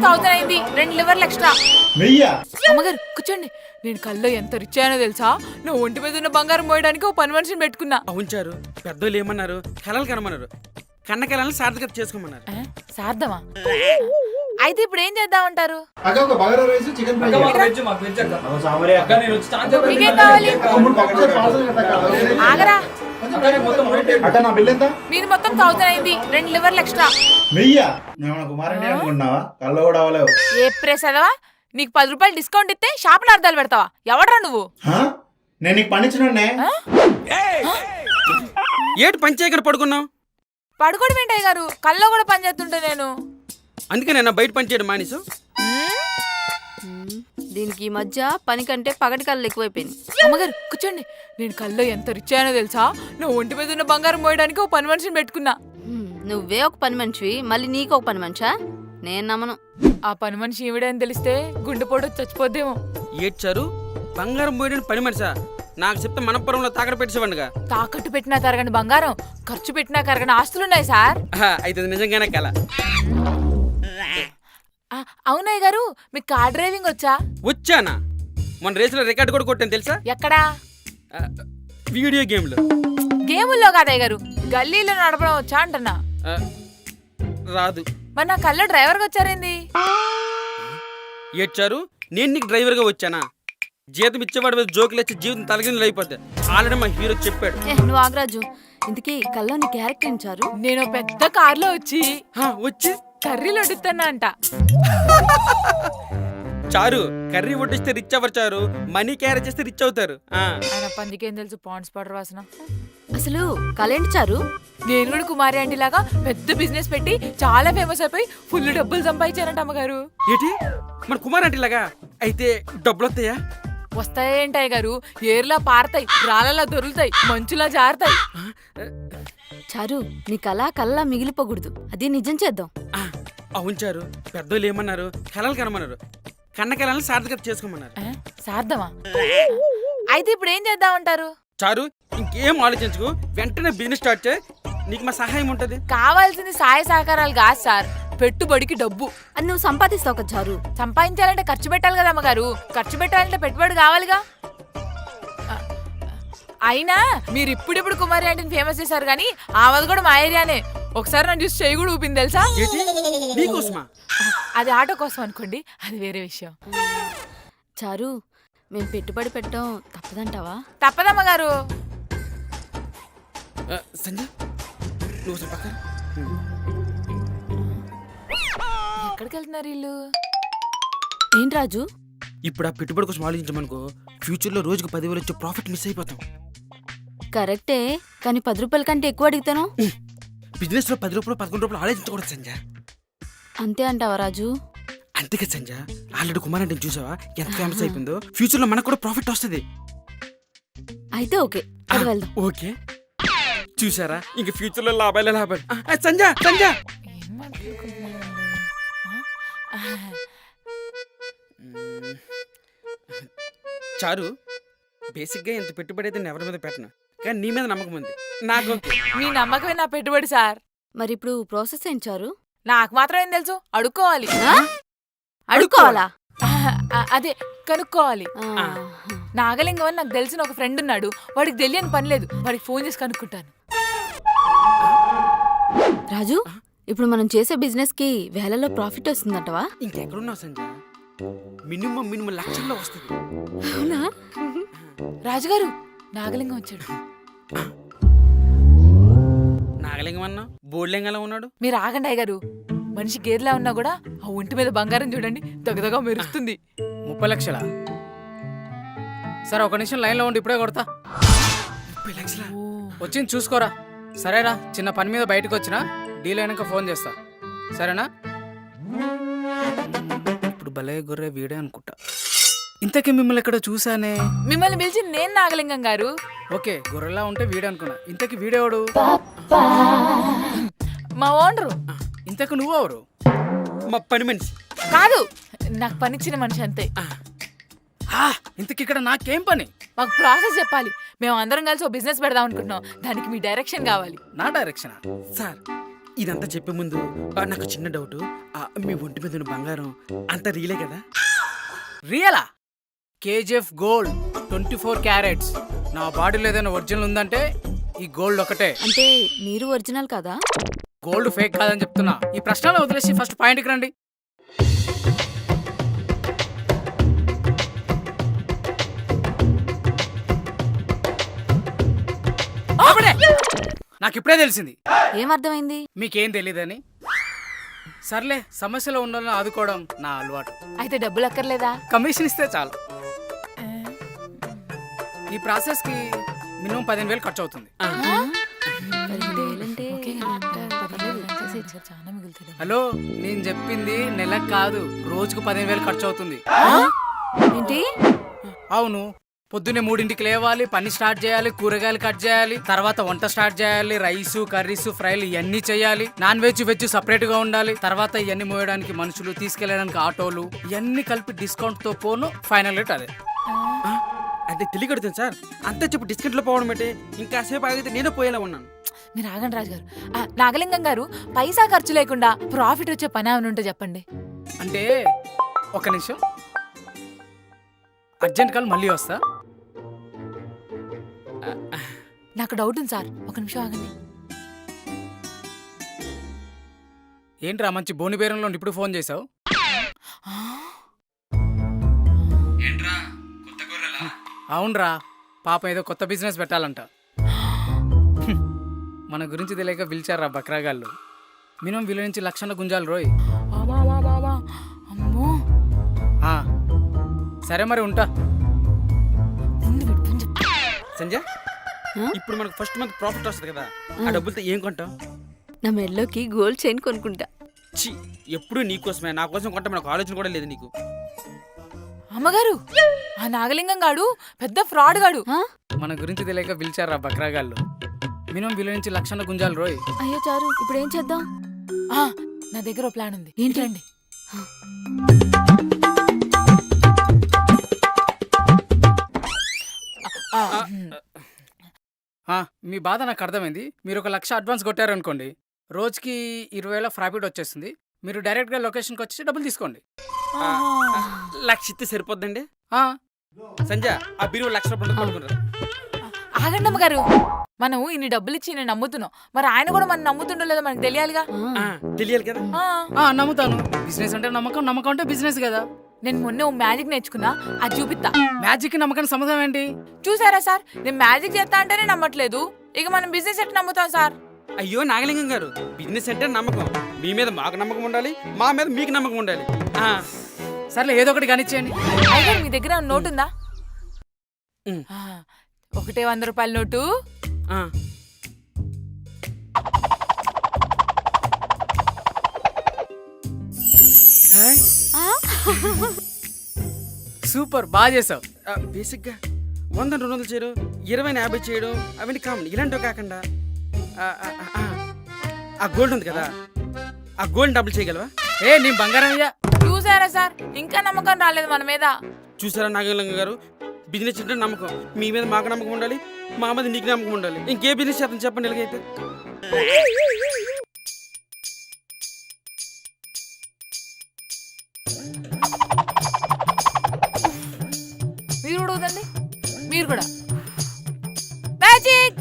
1000 అయింది, 2 లివర్లు ఎక్స్ట్రా. అమ్మగారు కూర్చోండి. నేను కల్లో ఎంత రిచ్ అయ్యానో తెలుసా? నా ఒంటి మీద ఉన్న బంగారం మోయడానికి ఓ పని మనిషిని పెట్టుకున్నా. ఉంచారు. పెద్దోళ్ళు ఏమన్నారు? కలలు కనమన్నారు. కన్న కళలను సార్థకత చేసుకోమన్నారు. సార్థమా? అయితే ఇప్పుడు ఏం చేద్దామంటారు? మీకేం కావాలి? ఆగరా. మీరు మొత్తం 1000 అయింది, 2 లివర్లు ఎక్స్ట్రా. ఏ ప్రెస్ అదవా? నీకు 10 రూపాయలు డిస్కౌంట్ ఇస్తే షాపులో అర్థాలు పెడతావా? ఎవడరా నువ్వు? నేను నీకు పనిచ్చినండి. ఏటు పంచేయకుండా పడుకున్నావు? పడుకోవడం ఏంటయ్య గారు, కల్లో కూడా పని చేస్తుంటే నేను. అందుకే నేను బయట పని చేయడం మానేసు. దీనికి ఈ మధ్య పని కంటే పగటి కళ్ళు ఎక్కువైపోయింది. అమ్మగారు కూర్చోండి. నేను కల్లో ఎంత రిచ్ అయ్యానో తెలుసా? నా ఒంటి మీద ఉన్న బంగారం మోయడానికి ఓ పని మనిషిని పెట్టుకున్నా. నువ్వే ఒక పని మనిషివి, మళ్ళీ నీకు ఒక పని మనిషా? నేను నమ్మను. ఆ పని మనిషి ఈవిడే అని తెలిస్తే గుండెపోటు చచ్చిపోద్దేమో. ఏడ్చారు. బంగారం పోయడానికి పని మనిషా? నాకు చెప్తే మనపురంలో తాకడ పెట్టేసేవాడిగా. తాకట్టు పెట్టినా తరగని బంగారం, ఖర్చు పెట్టినా కరగని ఆస్తులున్నాయి సార్. అయితే నిజంగానే కల. అవునయ్య గారు, మీకు కార్ డ్రైవింగ్ వచ్చా? వచ్చానా? మన రేసులో రికార్డు కూడా కొట్టాను తెలుసా? ఎక్కడా? వీడియో గేమ్లో. గేముల్లో కాదయ్య గారు, గల్లీలో నడపడం వచ్చా అంటున్నా. రాదు. మరి నా కల్లో డ్రైవర్గా వచ్చారేంది? ఏడ్చారు. నేను నీకు డ్రైవర్గా వచ్చానా? జీతం ఇచ్చేవాడు మీద జోకులు వచ్చి జీవితం తలగిందులు అయిపోద్ది. ఆల్రెడీ మా హీరో చెప్పాడు. నువ్వు ఆగరాజు, ఇంతకీ కల్లో నీ క్యారెక్టర్ ఇచ్చారు? నేను పెద్ద కార్లో వచ్చి వచ్చి కర్రీలు వడ్డిస్తున్నా అంట. చారు, కర్రీ వడ్డిస్తే రిచ్ అవ్వరు చారు. మనీ క్యారేజ్ చేస్తే రిచ్ అవుతారు. ఆయన పందికేం తెలుసు పాండ్స్ పౌడర్ వాసన. అసలు కళ ఏంటి చారు? నేను కూడా కుమారి ఆంటీ లాగా పెద్ద బిజినెస్ పెట్టి చాలా ఫేమస్ అయిపోయి ఫుల్ డబ్బులు సంపాదించారంట అమ్మగారు. ఏంటి మన కుమార్ ఆంటీ లాగా? అయితే డబ్బులు వస్తాయా? వస్తాయేంటాయి గారు, ఏర్లా పారతాయి, రాళ్ళలా దొరుకుతాయి, మంచులా జారుతాయి. చారు, నీ కళ కళ్ళ మిగిలిపోకూడదు, అది నిజం చేద్దాం. అవుంచారు. పెద్దోళ్ళు ఏమన్నారు? కలలు కనమన్నారు. కన్న కళలను సార్థకత చేసుకోమన్నారు. సార్థమా? అయితే ఇప్పుడు ఏం చేద్దామంటారు? చారు, ఇంకేం ఆలోచించుకు, వెంటనే బిజినెస్ స్టార్ట్ చేయి. నీకు మా సహాయం ఉంటది. కావాల్సింది సహాయ సహకారాలు కాదు సార్, పెట్టుబడికి డబ్బు. అది నువ్వు సంపాదిస్తావు కదా చారు. సంపాదించాలంటే ఖర్చు పెట్టాలి కదా అమ్మగారు. ఖర్చు పెట్టాలంటే పెట్టుబడి కావాలిగా. అయినా మీరు ఇప్పుడిప్పుడు కుమారి ఆంటీని ఫేమస్ చేశారు కానీ ఆమెది కూడా మా ఏరియానే. ఒకసారి నన్ను చూసి చేయి కూడా ఊపింది తెలుసా? అది ఆటో కోసం అనుకోండి, అది వేరే విషయం. చారు, మేము పెట్టుబడి పెట్టడం తప్పదంటావా? తప్పదమ్మగారు. సంజయ్, నువ్వు పక్కన. ఎక్కడికి వెళ్తున్నారు వీళ్ళు? ఏంటి రాజు? ఇప్పుడు ఆ పెట్టుబడి కోసం ఆలోచించమనుకో, ఫ్యూచర్ లో రోజుకు 10,000 వచ్చే ప్రాఫిట్ మిస్ అయిపోతాం. కరెక్టే, కానీ 10 రూపాయల కంటే ఎక్కువ అడుగుతాను. బిజినెస్ లో 10 రూపాయలు 11 రూపాయలు ఆలోచించకూడదు సంజయ్. అంతే అంటావా రాజు? అంతేగా సంజయ్, ఆల్రెడీ కుమార్ అంటే చూసావా ఎంత ఫేమస్ అయిపోయిందో? ఫ్యూచర్ లో మనకు కూడా ప్రాఫిట్ వస్తుంది. అయితే ఓకే, అది వెళ్దాం. ఓకే, చూసారా ఇంక ఫ్యూచర్ లో లాభాలే లాభాలు. సంజయ్ సంజయ్, ఏం మాట్లాడుకుంటున్నారు? చారు, బేసిక్ గా ఇంత పెట్టుబడి అయితే నేను ఎవరి మీద పెట్టను, కానీ నీ మీద నమ్మకం ఉంది నాకు. మీ నమ్మకమే నా పెట్టుబడి సార్. మరి ఇప్పుడు ప్రాసెస్ ఏంటి చారు? నాకు మాత్రం ఏం తెలుసు, అడుక్కోవాలి. అడుక్కోవాలా? అదే కనుక్కోవాలి. నాగలింగం అని నాకు తెలిసిన ఒక ఫ్రెండ్ ఉన్నాడు, వాడికి తెలియని పని లేదు, వాడికి ఫోన్ చేసి కనుక్కుంటాను. రాజు, ఇప్పుడు మనం చేసే బిజినెస్ కి వేలలో ప్రాఫిట్ వస్తుందంటవా? ఇంకెక్కడున్నావు సంజయ్? మినిమం లక్షల్లో వస్తుంది. అవునా? రాజుగారు, నాగలింగం వచ్చాడు. నాగలింగం అన్నా బోర్లింగంలో ఉన్నాడు. మీరు ఆగండి అయ్యగారు, మనిషి గేదెలా ఉన్నా కూడా ఆ ఒంటి మీద బంగారం చూడండి, దగదగా మెరుస్తుంది. 30 లక్షలా? సరే, ఒక నిమిషం లైన్లో ఉండి ఇప్పుడే కొడతా. 30 లక్షలా? వచ్చింది చూసుకోరా. సరేరా, చిన్న పని మీద బయటకు వచ్చినా, డీల్ అయినాక ఫోన్ చేస్తా, సరేనా? ఇప్పుడు భలే గొర్రె వీడే అనుకుంటా. ఇంతకీ మిమ్మల్ని ఎక్కడ చూసానే? మిమ్మల్ని పిలిచి నేను నాగలింగం గారు. ఓకే, గొర్రెలా ఉంటే వీడే అనుకున్నా. ఇంతకీ వీడేవాడు? మా ఓనరు. ఇంతకు నువ్వెవరు? మా పని మనిషి. కాదు, నాకు పనిచ్చిన మనిషి అంతే. ఇంతకి ఇక్కడ నాకేం పని? మాకు ప్రాసెస్ చెప్పాలి. మేము అందరం కలిసి ఓ బిజినెస్ పెడదాం అనుకుంటున్నాం, దానికి మీ డైరెక్షన్ కావాలి. నా డైరెక్షన్? సార్, ఇదంతా చెప్పే ముందు నాకు చిన్న డౌట్. మీ ఒంటి మీద ఉన్న బంగారం అంత రియలే కదా? రియలా? KGF gold 24 carats. నా బాడీలో ఏదైనా ఒరిజినల్ ఉందంటే ఈ గోల్డ్ ఒకటే. అంటే మీరు ఒరిజినల్ కదా? గోల్డ్ ఫేక్ కాదని చెప్తున్నా. ఈ ప్రశ్నలో వదిలేసి ఫస్ట్ పాయింట్కి రండి. నాకు ఇప్పుడే తెలిసింది. ఏమర్థమైంది? మీకేం తెలీదని. సర్లే, సమస్యలో ఉన్న వాళ్ళని ఆదుకోవడం నా అలవాటు. అయితే డబ్బులు అక్కర్లేదా? కమిషన్ ఇస్తే చాలు. ఈ ప్రాసెస్ కి మినిమం 15,000 ఖర్చు అవుతుంది. 15,000 అంటే చాలా మిగులుతుంది. హలో, నేను చెప్పింది నెలకు కాదు, రోజుకు 15,000 ఖర్చు అవుతుంది. ఏంటి? అవును. పొద్దున్నే 3ంటికి లేవాలి, పని స్టార్ట్ చేయాలి, కూరగాయలు కట్ చేయాలి, తర్వాత వంట స్టార్ట్ చేయాలి, రైస్ కర్రీస్ ఫ్రైలు ఇవన్నీ చేయాలి, నాన్ వెజ్ వెజ్ సపరేట్ గా ఉండాలి, తర్వాత ఇవన్నీ మోయడానికి మనుషులు, తీసుకెళ్ళడానికి ఆటోలు, ఇవన్నీ కలిపి డిస్కౌంట్ తో పోను ఫైనల్ రేట్ అదే. అదే తెలియకడుతుంది సార్. అంతే చెప్పు డిస్కౌంట్లో పోవడం అంటే ఇంకా సేపు ఆగితే నేనే పోయేలా ఉన్నాను. మీరు ఆగండి రాజు గారు. నాగలింగం గారు, పైసా ఖర్చు లేకుండా ప్రాఫిట్ వచ్చే పని ఏమైనా ఉంటే చెప్పండి. అంటే ఒక నిమిషం, అర్జెంట్ కాల్ మళ్ళీ వస్తా. నాకు డౌట్ ఉంది సార్, ఒక నిమిషం ఆగండి. ఏంట్రా మంచి బోని బేరంలో ఇప్పుడు ఫోన్ చేసావు? అవునరా, పాప ఏదో కొత్త బిజినెస్ పెట్టాలంట. మన గురించి తెలియక పిలిచారా బక్రాగాళ్ళు. మినిమం వీళ్ళ నుంచి 1,00,000 గుంజాలు రోయ్. అమ్మో, సరే మరి ఉంటా. సంజయ్, ఇప్పుడు మనకు ఫస్ట్ మంత్ ప్రాఫిట్ వస్తుంది కదా, ఆ డబ్బులతో ఏం కొంటాం? నా మెడలోకి గోల్డ్ చైన్ కొనుక్కుంటా. ఛీ, ఎప్పుడు నీకోసమే, నా కోసం కొంటాం నాకు ఆలోచన కూడా లేదు నీకు. అమ్మగారు, ఆ నాగలింగం గాడు పెద్ద ఫ్రాడ్ గాడు. మన గురించి తెలియక పిలిచారా బక్రాగాళ్ళు. మినిమం వీళ్ళ నుంచి 1,00,000 గుంజాలు రోయ్. అయ్యో చారు, ఇప్పుడు ఏం చేద్దాం? నా దగ్గర ఓ ప్లాన్ ఉంది. ఏంటండి? మీ బాధ నాకు అర్థమైంది. మీరు 1,00,000 అడ్వాన్స్ కొట్టారనుకోండి, రోజుకి 20,000 ప్రాఫిట్ వచ్చేస్తుంది. మీరు డైరెక్ట్ గా లొకేషన్కి వచ్చి డబ్బులు తీసుకోండి. 1,00,000 ఇస్తే సరిపోద్దండి. సంజయ్, ఆ బిరువు 1,00,000 రూపాయలు కొనుక్కున్నారు. ఆగండి అమ్మగారు, మనం ఇన్ని డబ్బులు ఇచ్చి నేను నమ్ముతున్నాం, మరి ఆయన కూడా మనం నమ్ముతుండో లేదో మనకు తెలియాలిగా. తెలియాలి కదా. నమ్ముతాను. బిజినెస్ అంటే నమ్మకం, నమ్మకం అంటే బిజినెస్ కదా. నేను మొన్న ఓ మ్యాజిక్ నేర్చుకున్నా, అది చూపిస్తా. మ్యాజిక్ నమ్మకానికి సంబంధం ఏంటి? చూసారా సార్, నేను మ్యాజిక్ చేస్తా అంటేనే నమ్మట్లేదు, ఇక మనం బిజినెస్ ఎట్లా నమ్ముతాం సార్? అయ్యో నాగలింగం గారు, బిజినెస్ అంటే నమ్మకం. మీ మీద మాకు నమ్మకం ఉండాలి, మా మీద మీకు నమ్మకం ఉండాలి. సర్లే, ఏదో ఒకటి కానిచ్చేయండి. అయితే మీ దగ్గర నోటు ఉందా? ఒకటే 100 రూపాయల నోటు. సూపర్, బాగా చేసావు. బేసిక్ గా 100 200 చేయడం, 20 50 చేయడం అవన్నీ కామన్. ఇలాంటివి కాకుండా ఆ గోల్డ్ ఉంది కదా, ఆ గోల్డ్ డబ్బులు చేయగలవా? నీ బంగారం అయ్యా. చూసారా సార్, ఇంకా నమ్మకం రాలేదు మన మీద. చూసారా నాగలింగం గారు, బిజినెస్ అంటే నమ్మకం. మీ మీద మాకు నమ్మకం ఉండాలి, మా మీద నీకు నమ్మకం ఉండాలి. ఇంకే బిజినెస్ చేద్దాం చెప్పండి ఎలాగైతే. మీరు కూడా వదండి, మీరు కూడా. మ్యాజిక్!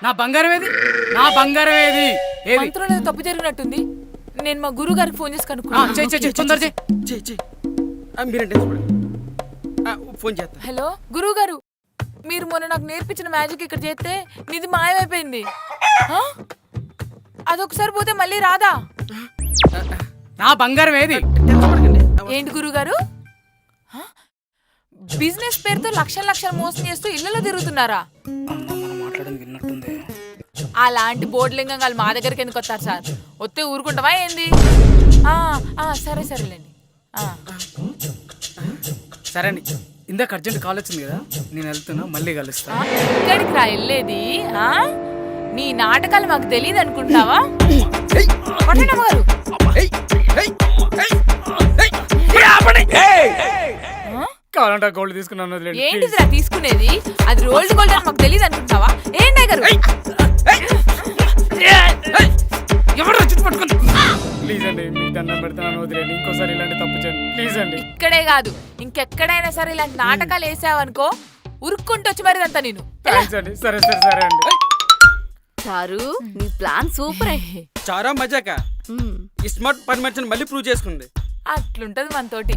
నా బంగారం ఏది? నా బంగారం ఏది? మంత్రంలో తప్పు జరిగినట్టుంది. నేను మా గురువు గారికి ఫోన్ చేసి కనుక్కున్నాను. మీరంటే ఫోన్ చేస్తా. హలో గురువు గారు, మీరు మొన్న నాకు నేర్పించిన మ్యాజిక్ ఇక్కడ చేస్తే నిధి మాయమైపోయింది. అదొకసారి పోతే మళ్ళీ రాదా? నా బంగారం ఏది? ఏంటి గురువు గారు, బిజినెస్ పేరుతో లక్షలు మోసం చేస్తూ ఇళ్లలో తిరుగుతున్నారా? అలాంటి బోర్డులింగాలు మా దగ్గరికి ఎందుకు వస్తారు సార్? వస్తే ఊరుకుంటావా ఏంది? సరే సరేలేండి. సరే అండి, ఇందాక అర్జెంట్ కాల్ వచ్చింది కదా, నేను వెళ్తున్నా, మళ్ళీ కలుస్తా. ఇక్కడికి రా వెళ్ళేది? నీ నాటకాలు మాకు తెలియదు అనుకుంటావా? కావాలంటే గోల్డ్ తీసుకున్నాను. ఏంటిదిరా తీసుకునేది? అది రోల్డ్ గోల్డ్ అని మాకు తెలియదు అనుకుంటావా? ఏంటి గారు దండం పెడతాను వదిలేండి, ఇంకోసారి ఇలాంటి తప్పు చేయండి ప్లీజ్ అండి. ఇక్కడే కాదు ఇంకెక్కడైనా సరే ఇలాంటి నాటకాలు వేసావనుకో ఉరుక్కుంటూ వచ్చి మరి అంతా నేను థ్యాంక్స్ అండి. సరే సరే సరే అండి. చారు నీ ప్లాన్ సూపర్. చారా మజాక ఈ స్మార్ట్ పని మనిషిని మళ్ళీ ప్రూవ్ చేసుకుంది. అట్లుంటది మనతోటి.